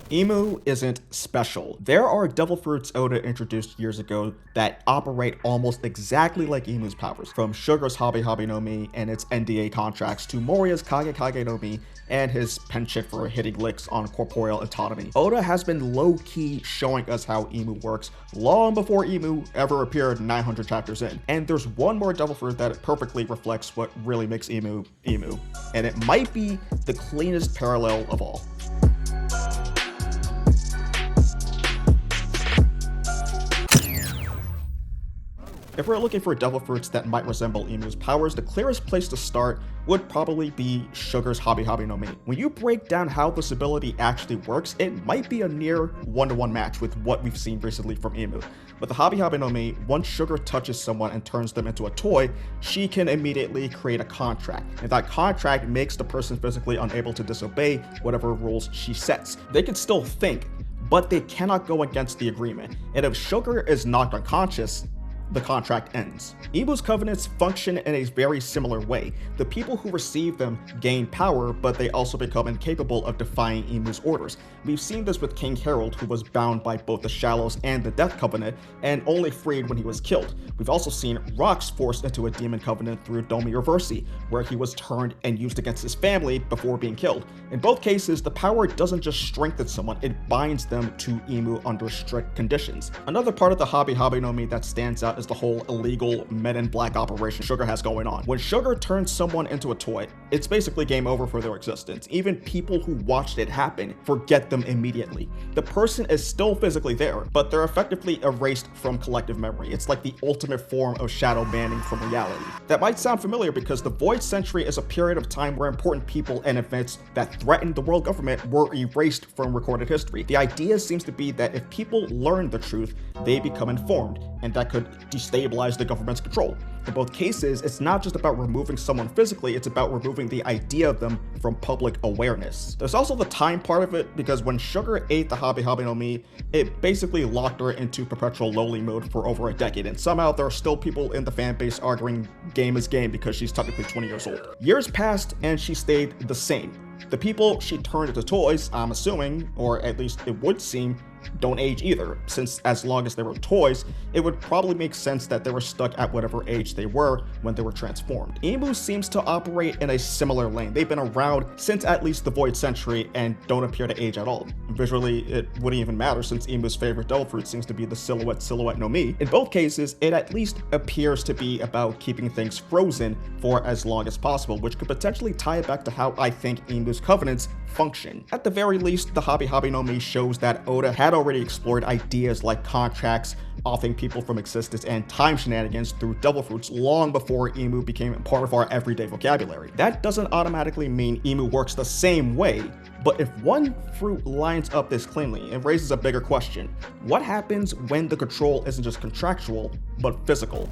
Imu isn't special. There are devil fruits Oda introduced years ago that operate almost exactly like Imu's powers, from Sugar's Hobi-Hobi no Mi and its NDA contracts to Moria's Kage-Kage no Mi and his penchant for hitting licks on corporeal autonomy. Oda has been low-key showing us how Imu works long before Imu ever appeared 900 chapters in. And there's one more devil fruit that perfectly reflects what really makes Imu, Imu. And it might be the cleanest parallel of all. If we're looking for devil fruits that might resemble Imu's powers, the clearest place to start would probably be Sugar's Hobi-Hobi no Mi. When you break down how this ability actually works, it might be a near one-to-one match with what we've seen recently from Imu. With the Hobi-Hobi no Mi, once Sugar touches someone and turns them into a toy, she can immediately create a contract, and that contract makes the person physically unable to disobey whatever rules she sets. They can still think, but they cannot go against the agreement, and if Sugar is knocked unconscious, the contract ends. Imu's covenants function in a very similar way. The people who receive them gain power, but they also become incapable of defying Imu's orders. We've seen this with King Harold, who was bound by both the Shallows and the Death Covenant, and only freed when he was killed. We've also seen Rocks forced into a demon covenant through Domi Reversi, where he was turned and used against his family before being killed. In both cases, the power doesn't just strengthen someone, it binds them to Imu under strict conditions. Another part of the Hobi-Hobi no Mi that stands out is the whole illegal Men in Black operation Sugar has going on. When Sugar turns someone into a toy, it's basically game over for their existence. Even people who watched it happen forget them immediately. The person is still physically there, but they're effectively erased from collective memory. It's like the ultimate form of shadow banning from reality. That might sound familiar because the Void Century is a period of time where important people and events that threatened the world government were erased from recorded history. The idea seems to be that if people learn the truth, they become informed, and that could destabilize the government's control. In both cases, it's not just about removing someone physically, it's about removing the idea of them from public awareness. There's also the time part of it, because when Sugar ate the Hobi-Hobi no Mi, it basically locked her into perpetual lowly mode for over a decade, and somehow there are still people in the fan base arguing game is game because she's technically 20 years old. Years passed and she stayed the same. The people she turned into toys, I'm assuming, or at least it would seem, don't age either, since as long as they were toys, it would probably make sense that they were stuck at whatever age they were when they were transformed. Imu seems to operate in a similar lane. They've been around since at least the Void Century and don't appear to age at all. Visually, it wouldn't even matter since Imu's favorite devil fruit seems to be the Silhouette no Mi. In both cases, it at least appears to be about keeping things frozen for as long as possible, which could potentially tie it back to how I think Imu's covenants function. At the very least, the Hobi-Hobi no Mi shows that Oda had already explored ideas like contracts, offing people from existence, and time shenanigans through devil fruits long before Imu became part of our everyday vocabulary. That doesn't automatically mean Imu works the same way, but if one fruit lines up this cleanly, it raises a bigger question. What happens when the control isn't just contractual, but physical?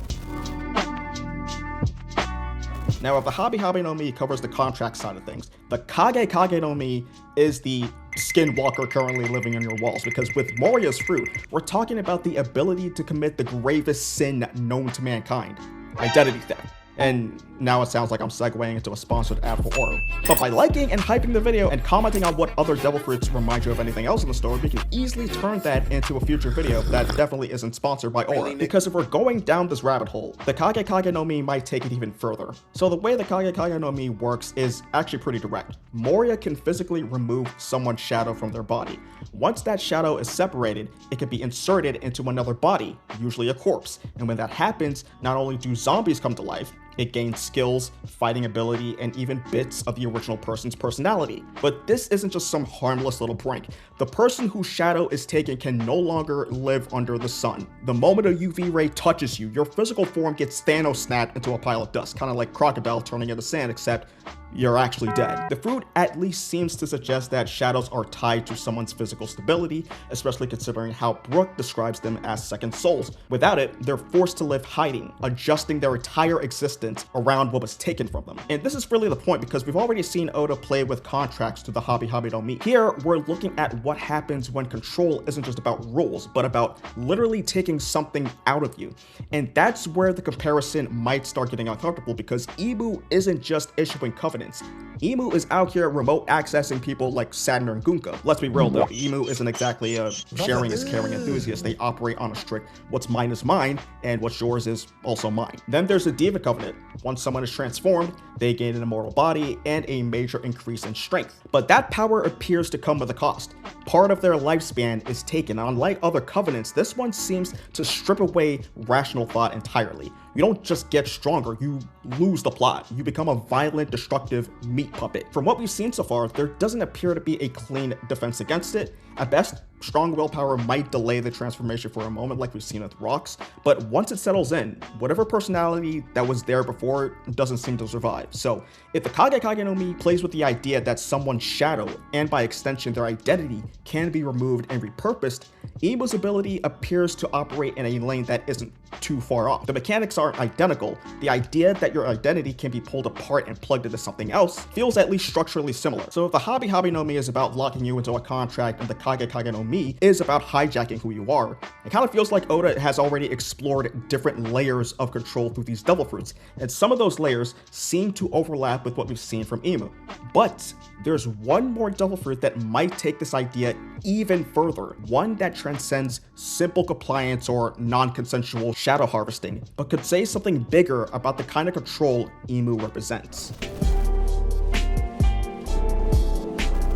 Now, if the Hobi-Hobi no Mi covers the contract side of things, the Kage-Kage no Mi is the skinwalker currently living in your walls, because with Moria's fruit, we're talking about the ability to commit the gravest sin known to mankind: identity theft. And now it sounds like I'm segueing into a sponsored ad for Oro. But by liking and hyping the video and commenting on what other devil fruits remind you of anything else in the story, we can easily turn that into a future video that definitely isn't sponsored by Oro. Because if we're going down this rabbit hole, the Kage-Kage no Mi might take it even further. So the way the Kage-Kage no Mi works is actually pretty direct. Moria can physically remove someone's shadow from their body. Once that shadow is separated, it can be inserted into another body, usually a corpse. And when that happens, not only do zombies come to life, it gains skills, fighting ability, and even bits of the original person's personality. But this isn't just some harmless little prank. The person whose shadow is taken can no longer live under the sun. The moment a UV ray touches you, your physical form gets Thanos snapped into a pile of dust, kind of like Crocodile turning into sand, except you're actually dead. The fruit at least seems to suggest that shadows are tied to someone's physical stability, especially considering how Brook describes them as second souls. Without it, they're forced to live hiding, adjusting their entire existence instant around what was taken from them. And this is really the point, because we've already seen Oda play with contracts to the Hobi-Hobi no Mi. Here, we're looking at what happens when control isn't just about rules, but about literally taking something out of you. And that's where the comparison might start getting uncomfortable, because Imu isn't just issuing covenants. Imu is out here remote accessing people like Saturn and Gunka. Let's be real though, Imu isn't exactly a sharing is caring enthusiast. They operate on a strict what's mine is mine, and what's yours is also mine. Then there's the Diva Covenant. Once someone is transformed, they gain an immortal body and a major increase in strength. But that power appears to come with a cost. Part of their lifespan is taken. Unlike other covenants, this one seems to strip away rational thought entirely. You don't just get stronger, you lose the plot. You become a violent, destructive meat puppet. From what we've seen so far, there doesn't appear to be a clean defense against it. At best, strong willpower might delay the transformation for a moment like we've seen with rocks, but once it settles in, whatever personality that was there before doesn't seem to survive. So if the Kage-Kage no Mi plays with the idea that someone's shadow, and by extension their identity, can be removed and repurposed, Imu's ability appears to operate in a lane that isn't too far off. The mechanics aren't identical. The idea that your identity can be pulled apart and plugged into something else feels at least structurally similar. So if the Hobi-Hobi no Mi is about locking you into a contract and the Kage-Kage no Mi is about hijacking who you are, it kind of feels like Oda has already explored different layers of control through these devil fruits, and some of those layers seem to overlap with what we've seen from Imu. But there's one more devil fruit that might take this idea even further, one that transcends simple compliance or non-consensual shadow harvesting, but could say something bigger about the kind of control Imu represents.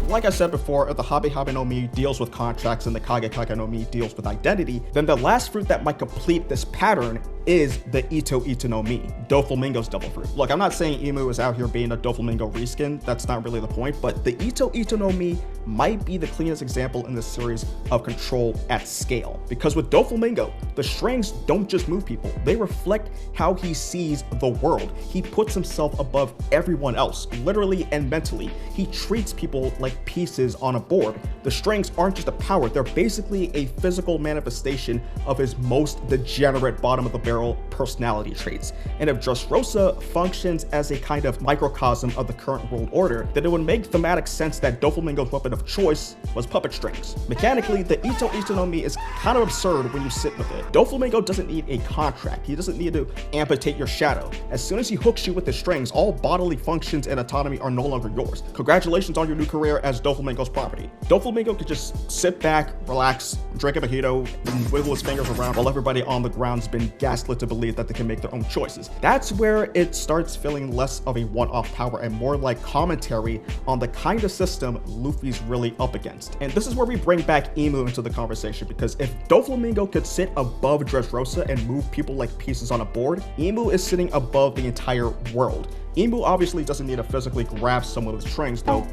Like I said before, if the Hobi-Hobi no Mi deals with contracts and the Kage-Kage no Mi deals with identity, then the last fruit that might complete this pattern is the Ito no Mi, Doflamingo's devil fruit. Look, I'm not saying Imu is out here being a Doflamingo reskin, that's not really the point, but the Ito no Mi might be the cleanest example in this series of control at scale. Because with Doflamingo, the strings don't just move people, they reflect how he sees the world. He puts himself above everyone else, literally and mentally. He treats people like pieces on a board. The strings aren't just a power, they're basically a physical manifestation of his most degenerate bottom of the barrel personality traits. And if Dressrosa functions as a kind of microcosm of the current world order, then it would make thematic sense that Doflamingo's weapon of choice was puppet strings. Mechanically, the Ito no Mi is kind of absurd when you sit with it. Doflamingo doesn't need a contract, he doesn't need to amputate your shadow. As soon as he hooks you with the strings, all bodily functions and autonomy are no longer yours. Congratulations on your new career as Doflamingo's property. Doflamingo could just sit back, relax, drink a mojito, and wiggle his fingers around while everybody on the ground's been gaslit to believe that they can make their own choices. That's where it starts feeling less of a one-off power and more like commentary on the kind of system Luffy's really up against. And this is where we bring back Imu into the conversation, because if Doflamingo could sit above Dressrosa and move people like pieces on a board, Imu is sitting above the entire world. Imu obviously doesn't need to physically grab someone with strings, though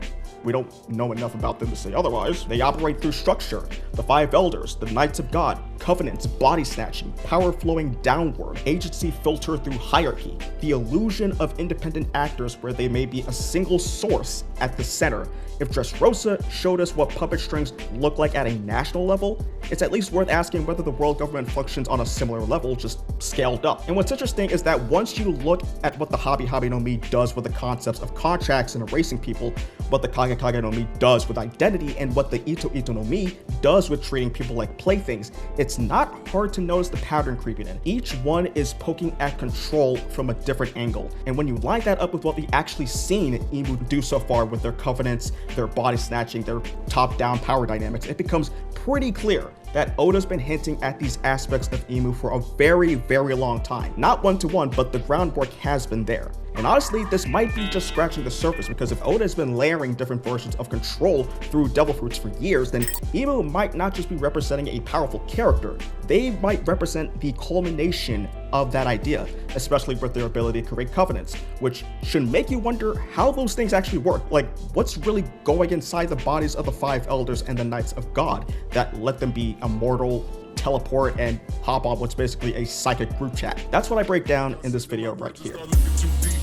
we don't know enough about them to say otherwise. They operate through structure, the five elders, the Knights of God, covenants, body snatching, power flowing downward, agency filter through hierarchy, the illusion of independent actors where they may be a single source at the center. If Dressrosa showed us what puppet strings look like at a national level, it's at least worth asking whether the world government functions on a similar level, just scaled up. And what's interesting is that once you look at what the Hobi-Hobi no Mi does with the concepts of contracts and erasing people, what the Kage-Kage no Mi does with identity, and what the Ito no Mi does with treating people like playthings, it's not hard to notice the pattern creeping in. Each one is poking at control from a different angle. And when you line that up with what we've actually seen Imu do so far with their covenants, their body snatching, their top-down power dynamics, it becomes pretty clear that Oda's been hinting at these aspects of Imu for a very, very long time. Not one-to-one, but the groundwork has been there. And honestly, this might be just scratching the surface, because if Oda has been layering different versions of control through devil fruits for years, then Imu might not just be representing a powerful character, they might represent the culmination of that idea, especially with their ability to create covenants, which should make you wonder how those things actually work. Like, what's really going inside the bodies of the five elders and the Knights of God that let them be immortal, teleport, and hop on what's basically a psychic group chat? That's what I break down in this video right here.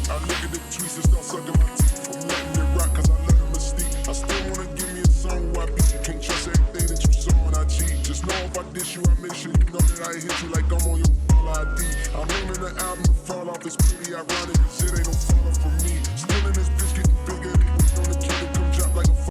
I look at the tweets and start sucking my teeth. I'm letting it rock cause I let it mystique. I still wanna give me a song where I beat. Can't trust everything that you saw when I cheat. Just know if I dish you, I make sure you know that I hit you like I'm on your call ID. I'm aiming the album to fall off. It's pretty ironic, cause it ain't no falling for me. Still in this